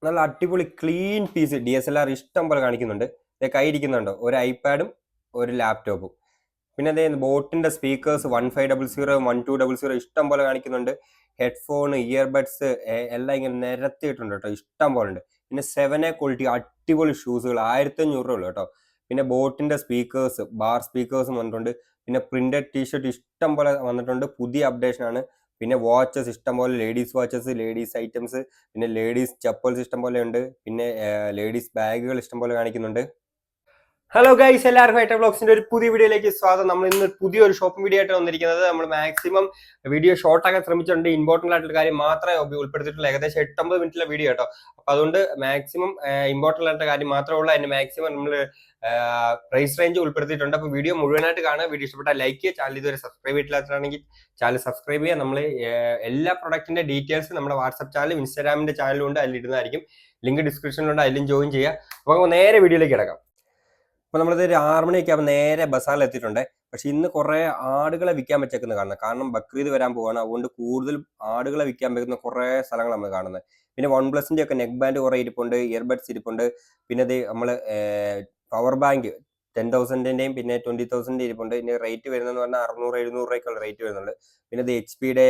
നല്ല അടിപൊളി clean piece DSLR ഇഷ്ടം പോലെ കാണിക്കുന്നുണ്ട്. കൈ ഇരിക്കുന്നുണ്ടോ, ഒരു ഐപാഡും ഒരു ലാപ്ടോപ്പും. പിന്നെ അതേ ബോട്ടിന്റെ സ്പീക്കേഴ്സ് 1500 1200 ഇഷ്ടം പോലെ കാണിക്കുന്നുണ്ട്. ഹെഡ്ഫോൺ, ഇയർബഡ്സ് എല്ലാം ഇങ്ങനെ നിരത്തിയിട്ടുണ്ട് കേട്ടോ, ഇഷ്ടം പോലെ ഉണ്ട്. പിന്നെ 7A ക്വാളിറ്റി അടിപൊളി ഷൂസുകൾ 1500 ഉള്ളു കേട്ടോ. പിന്നെ ബോട്ടിന്റെ സ്പീക്കേഴ്സ്, ബാർ സ്പീക്കേഴ്സും വന്നിട്ടുണ്ട്. പിന്നെ പ്രിന്റഡ് ടീഷർട്ട് ഇഷ്ടം പോലെ വന്നിട്ടുണ്ട്, പുതിയ അപ്ഡേഷൻ ആണ്. പിന്നെ വാച്ചസ് ഇഷ്ടം പോലെ, ലേഡീസ് വാച്ചസ്, ലേഡീസ് ഐറ്റംസ്, പിന്നെ ലേഡീസ് ചപ്പൽസ് ഇഷ്ടം പോലെ ഉണ്ട്. പിന്നെ ലേഡീസ് ബാഗുകൾ ഇഷ്ടം പോലെ കാണിക്കുന്നുണ്ട്. ഹലോ ഗൈസ്, എല്ലാവർക്കും ഐറ്റം ബ്ലോഗ്സിന്റെ ഒരു പുതിയ വീഡിയോയിലേക്ക് സ്വാഗതം. നമ്മൾ ഇന്ന് പുതിയൊരു ഷോപ്പിംഗ് വീഡിയോ ആയിട്ട് വന്നിരിക്കുന്നത്. നമ്മൾ മാക്സിമം വീഡിയോ ഷോർട്ട് ആക്കാൻ ശ്രമിച്ചിട്ടുണ്ട്. ഇമ്പോർട്ടന്റ് ആയിട്ടുള്ള കാര്യം മാത്രമേ ഉൾപ്പെടുത്തിയിട്ടുള്ളൂ. ഏകദേശം 8-9 മിനിറ്റിലെ വീഡിയോ കേട്ടോ. അപ്പൊ അതുകൊണ്ട് മാക്സിമം ഇമ്പോർട്ടന്റ് ആയിട്ടുള്ള കാര്യം മാത്രമേ ഉള്ളൂ. അതിന് മാക്സിമം നമ്മൾ പ്രൈസ് റേഞ്ച് ഉൾപ്പെടുത്തിയിട്ടുണ്ട്. അപ്പൊ വീഡിയോ മുഴുവനായിട്ട് കാണുക. വീഡിയോ ഇഷ്ടപ്പെട്ടാൽ ലൈക്ക് ചെയ്യുക. ചാനൽ ഇതുവരെ സബ്സ്ക്രൈബ് ചെയ്തിട്ടില്ലാത്തതാണെങ്കിൽ ചാനൽ സബ്സ്ക്രൈബ് ചെയ്യുക. നമ്മൾ എല്ലാ പ്രൊഡക്റ്റിന്റെ ഡീറ്റെയിൽസ് നമ്മുടെ വാട്സ്ആപ്പ് ചാനലും ഇൻസ്റ്റാഗ്രാമിന്റെ ചാനലും ഉണ്ട്, അതിൽ ഇടുന്നതായിരിക്കും. ലിങ്ക് ഡിസ്ക്രിപ്ഷനിലുണ്ട്, അതിലും ജോയിൻ ചെയ്യുക. അപ്പൊ നേരെ വീഡിയോയിലേക്ക് കിടക്കാം. അപ്പൊ നമ്മളത് ഒരു 6 മണിയൊക്കെ ആകുമ്പോൾ നേരെ ബസാറിൽ എത്തിയിട്ടുണ്ട്. പക്ഷെ ഇന്ന് കുറെ ആടുകളെ വിൽക്കാൻ പറ്റേക്കുന്നത് കാണുന്നത്. കാരണം ബക്രീദ് വരാൻ പോവാണ്, അതുകൊണ്ട് കൂടുതൽ ആടുകളെ വിൽക്കാൻ പറ്റുന്ന കുറെ സ്ഥലങ്ങൾ നമ്മൾ കാണുന്നത്. പിന്നെ OnePlusന്റെ ഒക്കെ നെക്ക് ബാൻഡ് കുറെ ഇരിപ്പുണ്ട്, ഇയർബഡ്സ് ഇരിപ്പുണ്ട്. പിന്നെ അത് നമ്മള് പവർ ബാങ്ക് 10,000ന്റെയും പിന്നെ 20,000ന്റെ ഇരിപ്പുണ്ട്. പിന്നെ റേറ്റ് വരുന്നതെന്ന് പറഞ്ഞാൽ 600-700 രൂപയ്ക്കുള്ള റേറ്റ് വരുന്നുണ്ട്. പിന്നെ അത് HP-യുടെ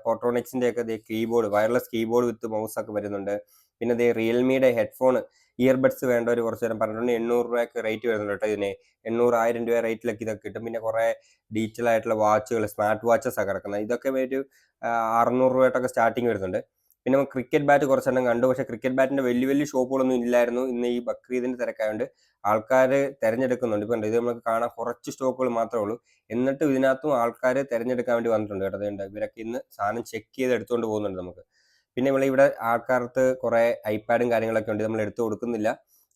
പോട്രോണിക്സിന്റെ ഒക്കെ കീബോർഡ്, വയർലെസ് കീബോർഡ് വിത്ത് മൗസ് ഒക്കെ വരുന്നുണ്ട്. പിന്നെ അത് റിയൽമിയുടെ ഹെഡ്ഫോൺ, ഇയർബഡ്സ് വേണ്ടവർ കുറച്ച് നേരം പറഞ്ഞിട്ടുണ്ട്. 800 രൂപയൊക്കെ റേറ്റ് വരുന്നുണ്ട് കേട്ടോ. ഇതിന് 800-1000 രൂപ റേറ്റിലൊക്കെ ഇതൊക്കെ കിട്ടും. പിന്നെ കുറെ ഡീറ്റെയിൽ ആയിട്ടുള്ള വാച്ചുകൾ, സ്മാർട്ട് വാച്ചസ് ഒക്കെ കിടക്കുന്നത്. ഇതൊക്കെ ഒരു 600 രൂപയായിട്ടൊക്കെ സ്റ്റാർട്ടിങ് വരുന്നുണ്ട്. പിന്നെ ക്രിക്കറ്റ് ബാറ്റ് കുറച്ചെണ്ണം കണ്ടു. പക്ഷെ ക്രിക്കറ്റ് ബാറ്റിന്റെ വലിയ വലിയ ഷോപ്പുകളൊന്നും ഇല്ലായിരുന്നു. ഇന്ന് ഈ ബക്രീദിന്റെ തിരക്കായതുകൊണ്ട് ആൾക്കാർ തിരഞ്ഞെടുക്കുന്നുണ്ട്. ഇപ്പം ഇത് നമുക്ക് കാണാൻ കുറച്ച് സ്റ്റോക്കുകൾ മാത്രമേ ഉള്ളൂ. എന്നിട്ടും ഇതിനകത്തും ആൾക്കാർ തിരഞ്ഞെടുക്കാൻ വേണ്ടി വന്നിട്ടുണ്ട് കേട്ടോ. അതുകൊണ്ട് ഇവരൊക്കെ ഇന്ന് സാധനം ചെക്ക് ചെയ്ത് എടുത്തുകൊണ്ട് പോകുന്നുണ്ട് നമുക്ക്. പിന്നെ ഇവിടെ ആൾക്കാർക്ക് കുറെ ഐപാഡും കാര്യങ്ങളൊക്കെ ഉണ്ട്, നമ്മൾ എടുത്തു കൊടുക്കുന്നില്ല.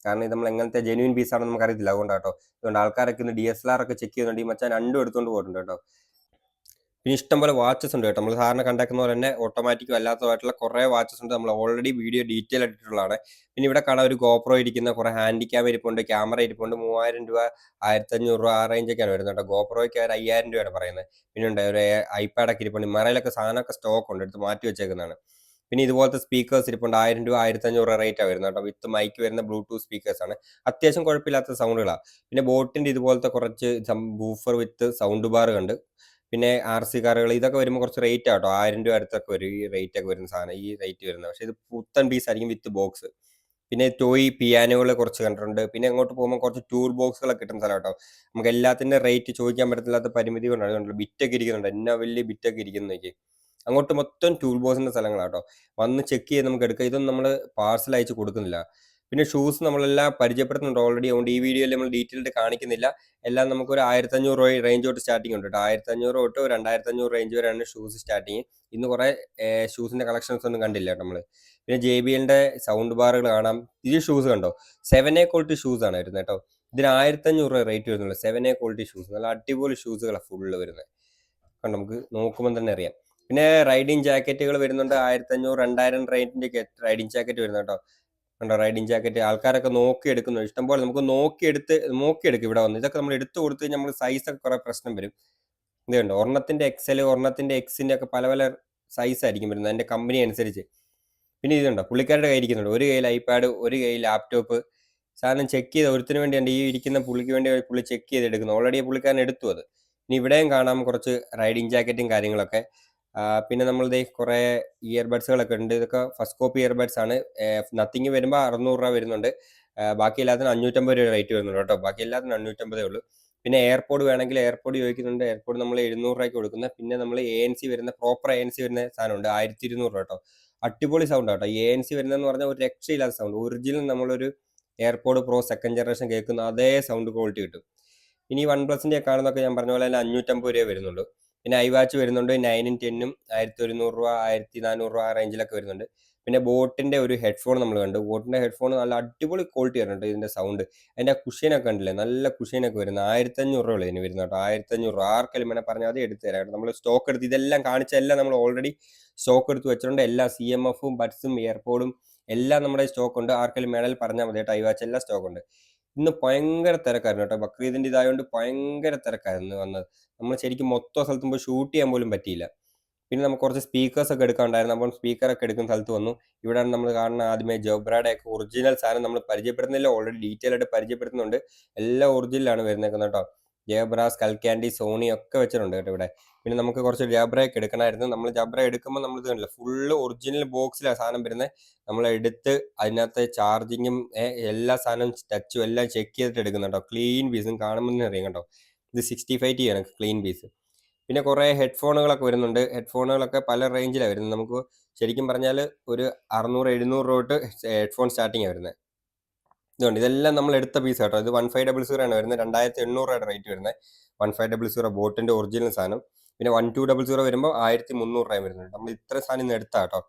കാരണം ഇത് നമ്മൾ എങ്ങനത്തെ ജെന്യൂൻ പീസ് ആണെന്ന് നമുക്ക് അറിയത്തില്ല, അതുകൊണ്ടാട്ടോ. അതുകൊണ്ട് ആൾക്കാരൊക്കെ ഇന്ന് DSLR ഒക്കെ ചെക്ക് ചെയ്യുന്നുണ്ട്. ഈ മച്ചാൻ രണ്ടും എടുത്തുകൊണ്ട് പോയിട്ടുണ്ട് കേട്ടോ. പിന്നെ ഇഷ്ടംപോലെ വാച്ചസ് ഉണ്ട് കേട്ടോ. നമ്മൾ സാറിന് കണ്ടേക്കുന്ന പോലെ തന്നെ ഓട്ടോമാറ്റിക്കും അല്ലാത്തതായിട്ടുള്ള കുറെ വാച്ചസ് ഉണ്ട്. നമ്മൾ ഓൾറെഡി വീഡിയോ ഡീറ്റെയിൽ ആയിട്ടുള്ളതാണ്. പിന്നെ ഇവിടെ കാണാൻ ഒരു GoPro ഇരിക്കുന്ന, കുറെ ഹാൻഡി ക്യാം ഇരിപ്പുണ്ട്, ക്യാമറ ഇരിപ്പുണ്ട്. 3000 രൂപ 1500 രൂപ ആ റേഞ്ചൊക്കെയാണ് വരുന്നത് കേട്ടോ. GoProയ്ക്ക് 5000 രൂപയാണ് പറയുന്നത്. പിന്നെ ഉണ്ട് ഒരു ഐപാഡൊക്കെ ഇരിപ്പുണ്ട്. മറയിലൊക്കെ സാധനമൊക്കെ സ്റ്റോക്ക് ഉണ്ട്, എടുത്ത് മാറ്റി വെച്ചേക്കുന്നതാണ്. പിന്നെ ഇതുപോലത്തെ സ്പീക്കേഴ്സ് ഇരിപ്പുണ്ട്. 1000 രൂപ 1500 രൂപ റേറ്റാണ് വരുന്നത് കേട്ടോ. വിത്ത് മൈക്ക് വരുന്ന ബ്ലൂടൂത്ത് സ്പീക്കേഴ്സ് ആണ്. അത്യാവശ്യം കുഴപ്പമില്ലാത്ത സൗണ്ടുകളാണ്. പിന്നെ ബോട്ടിന്റെ ഇതുപോലത്തെ കുറച്ച് ബൂഫർ വിത്ത് സൗണ്ട് ബാർ കണ്ട്. പിന്നെ RC കാറുകൾ ഇതൊക്കെ വരുമ്പോൾ കുറച്ച് റേറ്റ് ആട്ടോ. 1000 രൂപ അടുത്തൊക്കെ വരും ഈ റേറ്റ് ഒക്കെ വരുന്ന സാധനം, ഈ റേറ്റ് വരുന്നത്. പക്ഷെ ഇത് പുത്തൻ പീസ് ആയിരിക്കും വിത്ത് ബോക്സ്. പിന്നെ ടോയ് പിയാനോകൾ കുറച്ച് കണ്ടിട്ടുണ്ട്. പിന്നെ അങ്ങോട്ട് പോകുമ്പോൾ കുറച്ച് ടൂർ ബോക്സുകളൊക്കെ കിട്ടുന്ന സ്ഥലം കേട്ടോ. നമുക്ക് എല്ലാത്തിന്റെ റേറ്റ് ചോദിക്കാൻ പറ്റത്തില്ലാത്ത പരിമിതി കൊണ്ടാണ്. ബിറ്റൊക്കെ ഇരിക്കുന്നുണ്ട്, എന്നാ വലിയ ബിറ്റൊക്കെ ഇരിക്കുന്നതൊക്കെ. അങ്ങോട്ട് മൊത്തം ടൂൾ ബോക്സിന്റെ സ്ഥലങ്ങളാട്ടോ. വന്ന് ചെക്ക് ചെയ്ത് നമുക്ക് എടുക്കാം. ഇതൊന്നും നമ്മൾ പാർസൽ അയച്ച് കൊടുക്കുന്നില്ല. പിന്നെ ഷൂസ് നമ്മളെല്ലാം പരിചയപ്പെടുത്തുന്നുണ്ട് ഓൾറെഡി. അതുകൊണ്ട് ഈ വീഡിയോയിൽ നമ്മൾ ഡീറ്റെയിൽഡ് കാണിക്കുന്നില്ല. എല്ലാം നമുക്കൊരു 1500 രൂപ റേഞ്ച് തൊട്ട് സ്റ്റാർട്ടിംഗ് ഉണ്ട് കേട്ടോ. 1500 തൊട്ട് 2500 റേഞ്ച് വരെയാണ് ഷൂസ് സ്റ്റാർട്ടിങ്. ഇന്ന് കുറെ ഷൂസിന്റെ കളക്ഷൻസ് ഒന്നും കണ്ടില്ല കേട്ടോ നമ്മള്. പിന്നെ JBLന്റെ സൗണ്ട് ബാറുകൾ കാണാം. ഈ ഷൂസ് കണ്ടോ, 7A ക്വാളിറ്റി ഷൂസ് ആണ് വരുന്നത് കേട്ടോ. ഇതിന് 1500 രൂപ റേറ്റ് വരുന്നുള്ളൂ. 7A ക്വാളിറ്റി ഷൂസ്, നല്ല അടിപൊളി ഷൂസുകളാണ് ഫുള്ള് വരുന്നത് കണ്ടോ, നമുക്ക് നോക്കുമ്പോൾ തന്നെ അറിയാം. പിന്നെ റൈഡിങ് ജാക്കറ്റുകൾ വരുന്നുണ്ട്. 1500-2000 റേറ്റിന്റെ റൈഡിങ് ജാക്കറ്റ് വരുന്നത് കേട്ടോ. കണ്ടോ റൈഡിങ് ജാക്കറ്റ് ആൾക്കാരൊക്കെ നോക്കി എടുക്കുന്നു. ഇഷ്ടംപോലെ നമുക്ക് നോക്കിയെടുക്കും ഇവിടെ വന്ന്. ഇതൊക്കെ നമ്മൾ എടുത്തു കൊടുത്ത് കഴിഞ്ഞാൽ നമ്മൾ സൈസൊക്കെ കുറെ പ്രശ്നം വരും. ഇത് കണ്ടോ, ഒരെണ്ണത്തിന്റെ XL, ഒരെണ്ണത്തിന്റെ Xന്റെ ഒക്കെ പല പല സൈസ് ആയിരിക്കും വരുന്നത്, അതിന്റെ കമ്പനി അനുസരിച്ച്. പിന്നെ ഇതുണ്ടോ, പുള്ളിക്കാരുടെ കയ്യിൽ ഇരിക്കുന്നുണ്ട്. ഒരു കയ്യിൽ ഐപാഡ്, ഒരു കയ്യിൽ ലാപ്ടോപ്പ്. സാധനം ചെക്ക് ചെയ്ത് ഒരുത്തിന് വേണ്ടിയാണ്, ഈ ഇരിക്കുന്ന പുള്ളിക്ക് വേണ്ടി പുള്ളി ചെക്ക് ചെയ്ത് എടുക്കുന്നത്. ഓൾറെഡി പുള്ളിക്കാരൻ എടുത്തു അത്. ഇനി ഇവിടെയും കാണാം കുറച്ച് റൈഡിങ് ജാക്കറ്റും കാര്യങ്ങളൊക്കെ. പിന്നെ നമ്മളിത് കുറെ ഇയർബഡ്സുകളൊക്കെ ഉണ്ട്. ഇതൊക്കെ ഫസ്റ്റ് കോപ്പി ഇയർബഡ്സ് ആണ്. നത്തിങ് വരുമ്പോൾ 600 രൂപ വരുന്നുണ്ട്. ബാക്കി എല്ലാത്തിനും 550 രൂപ റേറ്റ് വരുന്നുണ്ട് കേട്ടോ. ബാക്കി എല്ലാത്തിനും 550 ഉള്ളൂ. പിന്നെ എയർപോഡ് വേണമെങ്കിൽ എയർപോഡ് ചോദിക്കുന്നുണ്ട്. എയർപോഡ് നമ്മൾ 700 രൂപയ്ക്ക് കൊടുക്കുന്നത്. പിന്നെ നമ്മൾ ANC വരുന്ന പ്രോപ്പർ ANC വരുന്ന സാധനമുണ്ട്, 1200 രൂപ കേട്ടോ. അടിപൊളി സൗണ്ട് കേട്ടോ. ANC വരുന്നതെന്ന് പറഞ്ഞാൽ ഒരു രക്ഷയില്ലാത്ത സൗണ്ട്. ഒറിജിനൽ നമ്മളൊരു എയർപോഡ് പ്രോ സെക്കൻഡ് ജനറേഷൻ കേൾക്കുന്ന അതേ സൗണ്ട് ക്വാളിറ്റി കിട്ടും. ഇനി OnePlusന്റെ കാണുന്നതൊക്കെ ഞാൻ പറഞ്ഞ പോലെ തന്നെ 550 രൂപ വരുന്നുള്ളൂ. പിന്നെ iWatch വരുന്നുണ്ട്. 9ഉം 10ഉം 1100 രൂപ 1400 രൂപ ആ റേഞ്ചിലൊക്കെ വരുന്നുണ്ട്. പിന്നെ ബോട്ടിന്റെ ഒരു ഹെഡ്ഫോൺ നമ്മൾ കണ്ടു. ബോട്ടിന്റെ ഹെഡ്ഫോൺ നല്ല അടിപൊളി ക്വാളിറ്റി വരുന്നുണ്ട്. ഇതിന്റെ സൗണ്ട്, അതിന്റെ കുഷ്യനൊക്കെ ഉണ്ടല്ലേ, നല്ല കുഷ്യനൊക്കെ വരുന്നത്. 1500 രൂപ ഇതിന് വരുന്നത് കേട്ടോ. 1500 രൂപ ആർക്കെങ്കിലും വേണേൽ പറഞ്ഞാൽ അത് എടുത്തു തരാം. നമ്മൾ സ്റ്റോക്ക് എടുത്ത് ഇതെല്ലാം കാണിച്ചെല്ലാം നമ്മൾ ഓൾറെഡി സ്റ്റോക്ക് എടുത്ത് വെച്ചിട്ടുണ്ട്. എല്ലാ CMFും ബഡ്സും എയർപോഡും എല്ലാം നമ്മുടെ സ്റ്റോക്ക് ഉണ്ട്. ആർക്കെങ്കിലും വേണേൽ പറഞ്ഞാൽ മതി കേട്ടോ. iWatch എല്ലാം സ്റ്റോക്ക് ഉണ്ട്. ഇന്ന് ഭയങ്കര തിരക്കായിരുന്നു കേട്ടോ. ബക്രീദിന്റെ ഇതായതുകൊണ്ട് ഭയങ്കര തിരക്കായിരുന്നു വന്നത്. നമ്മൾ ശരിക്കും മൊത്തം സ്ഥലത്തും പോയി ഷൂട്ട് ചെയ്യാൻ പോലും പറ്റിയില്ല. പിന്നെ നമുക്ക് കുറച്ച് സ്പീക്കേഴ്സ് ഒക്കെ എടുക്കാനുണ്ടായിരുന്നു. അപ്പം സ്പീക്കറൊക്കെ എടുക്കുന്ന സ്ഥലത്ത് വന്നു. ഇവിടെയാണ് നമ്മൾ കാണുന്ന ആദ്യമേ ജോബ്രയുടെ ഒക്കെ ഒറിജിനൽ സാധനം നമ്മൾ പരിചയപ്പെടുന്നില്ല, ഓൾറെഡി ഡീറ്റെയിൽ ആയിട്ട് പരിചയപ്പെടുത്തുന്നുണ്ട്. എല്ലാം ഒറിജിനലാണ് വരുന്നേക്കുന്നത് കേട്ടോ. ജബ്ര, സ്കൽ ക്യാൻഡി, സോണി ഒക്കെ വെച്ചിട്ടുണ്ട് കേട്ടോ ഇവിടെ. പിന്നെ നമുക്ക് കുറച്ച് ജബ്രയൊക്കെ എടുക്കണമായിരുന്നു. നമ്മൾ ജബ്ര എടുക്കുമ്പോൾ നമ്മൾ ഇത് കണ്ടില്ല, ഫുള്ള് ഒറിജിനൽ ബോക്സിലാണ് സാധനം വരുന്നത്. നമ്മൾ എടുത്ത് അതിനകത്ത് ചാർജിങ്ങും എല്ലാ സാധനവും ടച്ചും എല്ലാം ചെക്ക് ചെയ്തിട്ട് എടുക്കുന്നുണ്ടോ. ക്ലീൻ പീസും കാണുമ്പോൾ തന്നെ അറിയാം കേട്ടോ. ഇത് 65T ആണ് ക്ലീൻ പീസ്. പിന്നെ കുറേ ഹെഡ്ഫോണുകളൊക്കെ വരുന്നുണ്ട്. ഹെഡ്ഫോണുകളൊക്കെ പല റേഞ്ചിലാണ് വരുന്നത്. നമുക്ക് ശരിക്കും പറഞ്ഞാൽ ഒരു 600-700 രൂപ തൊട്ട് ഹെഡ്ഫോൺ സ്റ്റാർട്ടിങ് ആണ് വരുന്നത്. ഇതുകൊണ്ട് ഇതെല്ലാം നമ്മൾ എടുത്ത പീസ് കേട്ടോ. ഇത് 1500 ആണ് വരുന്നത്. 2800 രൂപയുടെ റേറ്റ് വരുന്നത്. 1500 ബോട്ടിന്റെ ഒറിജിനൽ സാധനം. പിന്നെ 1200 വരുമ്പോൾ 1300 രൂപ വരുന്നുണ്ട്. നമ്മൾ ഇത്ര സാധനം ഇന്ന് എടുത്താ കേട്ടോ.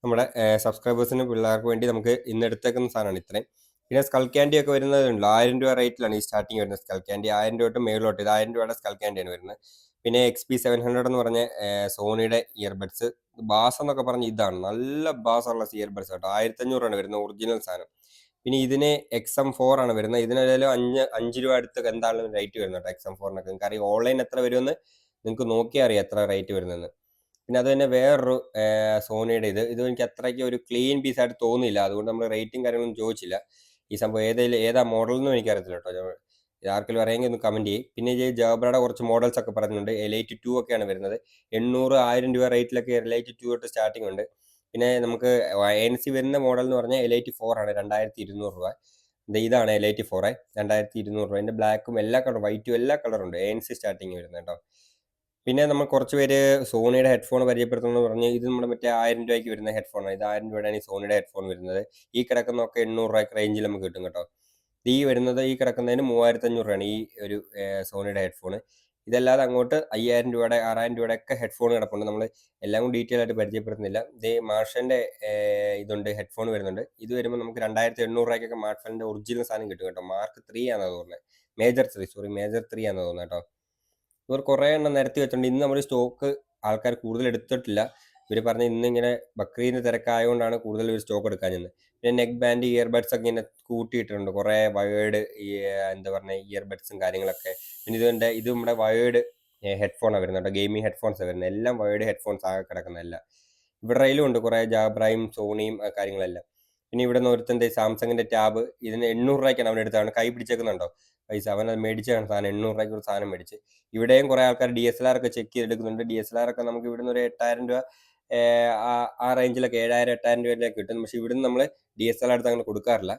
നമ്മുടെ സബ്സ്ക്രൈബേഴ്സിന് പിള്ളേർക്ക് വേണ്ടി നമുക്ക് ഇന്ന് എടുത്തേക്കുന്ന സാധനമാണ് ഇത്രയും. പിന്നെ സ്കൽ ക്യാൻഡി ഒക്കെ വരുന്നതുണ്ട്. 1000 രൂപ റേറ്റിലാണ് ഈ സ്റ്റാർട്ടിങ് വരുന്നത്. സ്കൽ ക്യാൻഡി 1000 രൂപ തൊട്ട് മേളിലോട്ട്. ഇത് 1000 രൂപയുടെ സ്കൽ ക്യാൻഡിയാണ് വരുന്നത്. പിന്നെ XP700 എന്ന് പറഞ്ഞ സോണിയുടെ ഇയർബഡ്സ്, ബാസ് എന്നൊക്കെ പറഞ്ഞ് ഇതാണ് നല്ല ബാസ് ഉള്ള ഇയർബഡ്സ് കേട്ടോ. 1500 രൂപയാണ് വരുന്നത് ഒറിജിനൽ സാധനം. പിന്നെ ഇതിന് XM4 ആണ് വരുന്നത്. ഇതിനേതായാലും 5 രൂപ അടുത്ത് എന്താണ് റേറ്റ് വരുന്നത് കേട്ടോ XM4നൊക്കെ. നിങ്ങൾക്ക് അറിയാം ഓൺലൈൻ എത്ര വരുമെന്ന് നിങ്ങൾക്ക് നോക്കിയാൽ അറിയാം എത്ര റേറ്റ് വരുന്നതെന്ന്. പിന്നെ അത് തന്നെ വേറൊരു സോണിയുടെ ഇത് എനിക്ക് അത്രയ്ക്ക് ഒരു ക്ലീൻ പീസായിട്ട് തോന്നിയില്ല. അതുകൊണ്ട് നമ്മൾ റേറ്റും കാര്യങ്ങളൊന്നും ചോദിച്ചില്ല. ഈ സംഭവം ഏതാ മോഡൽ എന്നും എനിക്കറിയത്തില്ല കേട്ടോ. ആർക്കെങ്കിലും അറിയാമെങ്കിൽ ഒന്ന് കമൻറ്റ് ചെയ്യും. പിന്നെ ഈ ജബ്രയുടെ കുറച്ച് മോഡൽസ് ഒക്കെ പറയുന്നുണ്ട്. Elite 2 ഒക്കെയാണ് വരുന്നത്. 800-1000 രൂപ റേറ്റിലൊക്കെ Elite 2 തൊട്ട് സ്റ്റാർട്ടിംഗ് ഉണ്ട്. പിന്നെ നമുക്ക് ANC വരുന്ന മോഡൽ എന്ന് പറഞ്ഞാൽ Elite 4 ആണ്, 2200 രൂപ. ഇതാണ് Elite 4, 2200 രൂപ. എൻ്റെ ബ്ലാക്കും എല്ലാ കളറും വൈറ്റും എല്ലാ കളറും ഉണ്ട്. ANC സ്റ്റാർട്ടിങ് വരുന്നത് കേട്ടോ. പിന്നെ നമ്മൾ കുറച്ച് പേര് സോണിയുടെ ഹെഡ്ഫോൺ പരിചയപ്പെടുത്തുന്നു പറഞ്ഞ് ഇത് നമ്മുടെ മറ്റേ 1000 രൂപയ്ക്ക് വരുന്ന ഹെഡ്ഫോണാണ്. ഇത് 1000 രൂപയാണ് ഈ സോണിയുടെ ഹെഡ്ഫോൺ വരുന്നത്. ഈ കിടക്കുന്നതൊക്കെ 800 രൂപ റേഞ്ചിൽ നമുക്ക് കിട്ടും കേട്ടോ. ഈ കിടക്കുന്നതിന് 3500 രൂപയാണ് ഈ ഒരു സോണിയുടെ ഹെഡ്ഫോൺ. ഇതല്ലാതെ അങ്ങോട്ട് 5000 രൂപയുടെ 6000 രൂപയുടെ ഒക്കെ ഹെഡ്ഫോൺ കിടപ്പുണ്ട്. നമ്മൾ എല്ലാം കൂടി ഡീറ്റെയിൽ ആയിട്ട് പരിചയപ്പെടുത്തുന്നില്ല. ഇത് മാർഷന്റെ ഇതുണ്ട്, ഹെഡ്ഫോൺ വരുന്നുണ്ട്. ഇത് വരുമ്പോൾ നമുക്ക് 2800 രൂപയ്ക്കൊക്കെ മാർഷന്റെ ഒറിജിനൽ സാധനം കിട്ടും കേട്ടോ. മാർക്ക് 3 ആണെന്ന് തോന്നുന്നത്. മേജർ 3 ആണെന്ന് തോന്നുന്നത് കേട്ടോ. ഇവർ കുറേ എണ്ണം നിരത്തി വെച്ചിട്ടുണ്ട്. ഇന്ന് നമ്മൾ സ്റ്റോക്ക് ആൾക്കാർ കൂടുതൽ എടുത്തിട്ടില്ല. ഇവർ പറഞ്ഞ ഇന്നിങ്ങനെ ബക്രീദിന് തിരക്കായതുകൊണ്ടാണ് കൂടുതൽ ഒരു സ്റ്റോക്ക് എടുക്കാൻ ചെന്നത്. പിന്നെ നെക്ക് ബാൻഡ്, ഇയർബഡ്സ് ഒക്കെ ഇങ്ങനെ കൂട്ടിയിട്ടുണ്ട്. കുറേ വയേർഡ് എന്താ പറയുക ഇയർബഡ്സും കാര്യങ്ങളൊക്കെ. പിന്നെ ഇത് നമ്മുടെ വയേർഡ് ഹെഡ്ഫോണാണ് വരുന്നത് കേട്ടോ. ഗെയിമിംഗ് ഹെഡ്ഫോൺസാണ് വരുന്നത്. എല്ലാം വയേർഡ് ഹെഡ്ഫോൺസ് ആകെ കിടക്കുന്നതല്ല. ഇവിടെയിലും ഉണ്ട് കുറേ ജാബ്രയും സോണിയും കാര്യങ്ങളെല്ലാം. പിന്നെ ഇവിടെ നിന്ന് ഒരുത്തൻ്റെ സാംസങ്ങിൻ്റെ ടാബ് ഇതിന് 800 രൂപയ്ക്കാണ് അവൻ എടുത്താണ്. കൈ പിടിച്ചേക്കുന്നുണ്ടോ പൈസ? അവൻ അത് മേടിച്ചാണ് സാധനം. 800 രൂപയ്ക്ക് ഒരു സാധനം മേടിച്ച്. ഇവിടെയും കുറേ ആൾക്കാർ DSLR ഒക്കെ ചെക്ക് ചെയ്തെടുക്കുന്നുണ്ട്. DSLR ഒക്കെ നമുക്ക് ഇവിടുന്ന് ഒരു 8000 രൂപ ആ റേഞ്ചിലൊക്കെ 7000-8000 രൂപയിലേക്ക് കിട്ടും. പക്ഷേ ഇവിടുന്ന് നമ്മൾ DSLR എടുത്ത് അങ്ങനെ കൊടുക്കാറില്ല.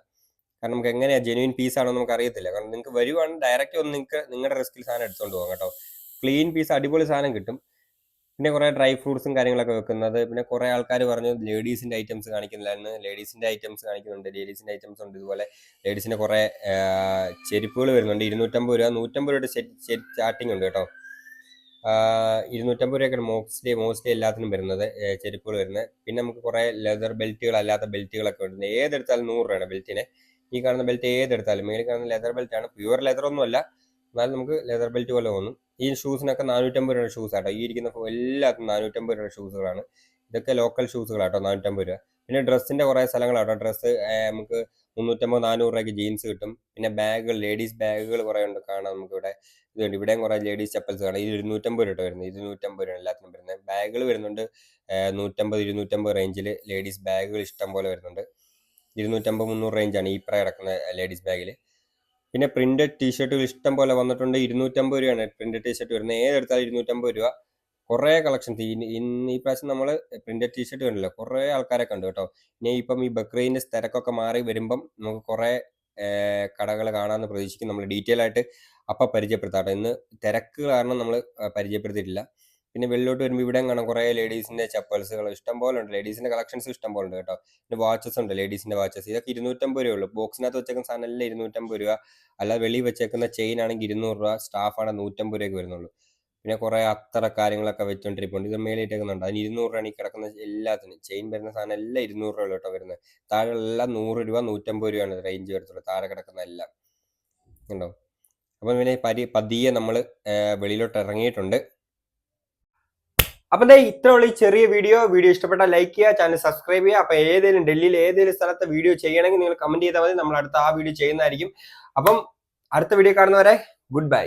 കാരണം നമുക്ക് എങ്ങനെയാണ് ജെന്യൂൻ പീസ് ആണോ നമുക്ക് അറിയത്തില്ല. കാരണം നിങ്ങൾക്ക് വരുവാണെങ്കിൽ ഡയറക്റ്റ് ഒന്ന് നിങ്ങൾക്ക് നിങ്ങളുടെ റിസ്കിൽ സാധനം എടുത്തുകൊണ്ട് പോകാം കേട്ടോ. ക്ലീൻ പീസ് അടിപൊളി സാധനം കിട്ടും. പിന്നെ കുറേ ഡ്രൈ ഫ്രൂട്ട്സും കാര്യങ്ങളൊക്കെ വെക്കുന്നത്. പിന്നെ കുറേ ആൾക്കാർ പറഞ്ഞു ലേഡീസിൻ്റെ ഐറ്റംസ് കാണിക്കുന്നില്ലായിരുന്നു. ലേഡീസിൻ്റെ ഐറ്റംസ് കാണിക്കുന്നുണ്ട്. ലേഡീസിൻ്റെ ഐറ്റംസ് ഉണ്ട്. ഇതുപോലെ ലേഡീസിൻ്റെ കുറേ ചെരുപ്പുകൾ വരുന്നുണ്ട്. 250 രൂപ 150 രൂപയുടെ സ്റ്റാർട്ടിങ് ഉണ്ട് കേട്ടോ. 250 രൂപയൊക്കെയാണ് മോസ്റ്റ്ലി എല്ലാത്തിനും വരുന്നത് ചെരുപ്പുകൾ വരുന്നത്. പിന്നെ നമുക്ക് കുറേ ലെതർ ബെൽറ്റുകൾ അല്ലാത്ത ബെൽറ്റുകളൊക്കെ വരുന്നത്. ഏതെടുത്താലും 100 രൂപയാണ് ബെൽറ്റിന്. ഈ കാണുന്ന ബെൽറ്റ് ഏതെടുത്താലും. മേളിൽ കാണുന്ന ലെതർ ബെൽറ്റാണ്. പ്യുവർ ലെതർ ഒന്നുമല്ല, എന്നാലും നമുക്ക് ലെതർ ബെൽറ്റ് പോലെ തോന്നും. ഈ ഷൂസിനൊക്കെ 450 രൂപയുടെ ഷൂസ് ആട്ടോ. ഈ ഇരിക്കുന്ന എല്ലാത്തും 450 രൂപയുടെ ഷൂസുകളാണ്. ഇതൊക്കെ ലോക്കൽ ഷൂസുകളാട്ടോ. 450 രൂപ. പിന്നെ ഡ്രസ്സിൻ്റെ കുറേ സ്ഥലങ്ങളാട്ടോ. ഡ്രസ്സ് നമുക്ക് 350-400 രൂപയ്ക്ക് ജീൻസ് കിട്ടും. പിന്നെ ബാഗുകൾ, ലേഡീസ് ബാഗുകൾ കുറേ ഉണ്ട് കാണാം നമുക്കിവിടെ. ഇതുണ്ട്. ഇവിടെയും കുറേ ലേഡീസ് ചപ്പൽസ് കാണാം. ഇത് 250 രൂപ വരുന്നത്. ഇത് 150 രൂപ എല്ലാത്തിനും വരുന്നത്. ബാഗുകൾ വരുന്നുണ്ട് 150-250 റേഞ്ചിൽ. ലേഡീസ് ബാഗുകൾ ഇഷ്ടം പോലെ വരുന്നുണ്ട്. 250-300 റേഞ്ചാണ് ഈ പ്രായം കിടക്കുന്ന ലേഡീസ് ബാഗിൽ. പിന്നെ പ്രിന്റഡ് ടീഷർട്ടുകൾ ഇഷ്ടം പോലെ വന്നിട്ടുണ്ട്. 250 രൂപയാണ് പ്രിന്റഡ് ടീഷർട്ട് വരുന്നത്. ഏതെടുത്താലും 250 രൂപ. കുറേ കളക്ഷൻസ് ഈ പ്രാവശ്യം നമ്മൾ പ്രിന്റഡ് ടീഷർട്ട് കണ്ടില്ല, കുറേ ആൾക്കാരെ കണ്ടു കേട്ടോ. ഇനി ഇപ്പം ഈ ബക്രീദിന്റെ തിരക്കൊക്കെ മാറി വരുമ്പം നമുക്ക് കുറേ കടകൾ കാണാമെന്ന് പ്രതീക്ഷിക്കും. നമ്മൾ ഡീറ്റെയിൽ ആയിട്ട് അപ്പം പരിചയപ്പെടുത്താട്ടോ. ഇന്ന് തിരക്ക് കാരണം നമ്മൾ പരിചയപ്പെടുത്തിയിട്ടില്ല. പിന്നെ വെളിലോട്ട് വരുമ്പോൾ ഇവിടെയും കാണാം കുറേ ലേഡീസിന്റെ ചപ്പൽസുകൾ ഇഷ്ടം പോലെ ഉണ്ട്. ലേഡീസിന്റെ കളക്ഷൻസ് ഇഷ്ടം പോലെ ഉണ്ട് കേട്ടോ. പിന്നെ വാച്ചസ് ഉണ്ട്, ലേഡീസിന്റെ വാച്ചസ്. ഇതൊക്കെ 250 രൂപയുള്ളൂ. ബോക്സിനകത്ത് വെച്ചേക്കുന്ന സാധനം എല്ലാം 250 രൂപ. അല്ലാതെ വെളിയിൽ വെച്ചേക്കുന്ന ചെയിൻ ആണെങ്കിൽ 200 രൂപ. സ്റ്റാഫാണ് 150 രൂപയ്ക്ക് വരുന്നുള്ളൂ. പിന്നെ കുറേ അത്ര കാര്യങ്ങളൊക്കെ വെച്ചോണ്ടിരിപ്പുണ്ട്. ഇത് മേളിയിട്ടേക്കുന്നുണ്ട്. അതിന് 200 രൂപയാണ് ഈ കിടക്കുന്ന എല്ലാത്തിനും. ചെയിൻ വരുന്ന സാധനം എല്ലാം 200 രൂപ കേട്ടോ വരുന്നത്. താഴെ എല്ലാം 100 രൂപ 150 രൂപയാണ് റേഞ്ച് വരത്തുള്ളൂ. താഴെ കിടക്കുന്ന എല്ലാം ഉണ്ടോ. അപ്പം പിന്നെ പതിയെ നമ്മൾ വെളിയിലോട്ട് ഇറങ്ങിയിട്ടുണ്ട്. അപ്പം ഇത്രയുള്ള ഈ ചെറിയ വീഡിയോ ഇഷ്ടപ്പെട്ടാൽ ലൈക്ക് ചെയ്യുക, ചാനൽ സബ്സ്ക്രൈബ് ചെയ്യുക. അപ്പം ഡൽഹിയിൽ ഏതെങ്കിലും സ്ഥലത്ത് വീഡിയോ ചെയ്യണമെങ്കിൽ നിങ്ങൾ കമന്റ് ചെയ്താൽ മതി. നമ്മൾ അടുത്ത ആ വീഡിയോ ചെയ്യുന്നതായിരിക്കും. അപ്പം അടുത്ത വീഡിയോ കാണുന്നവരെ ഗുഡ് ബൈ.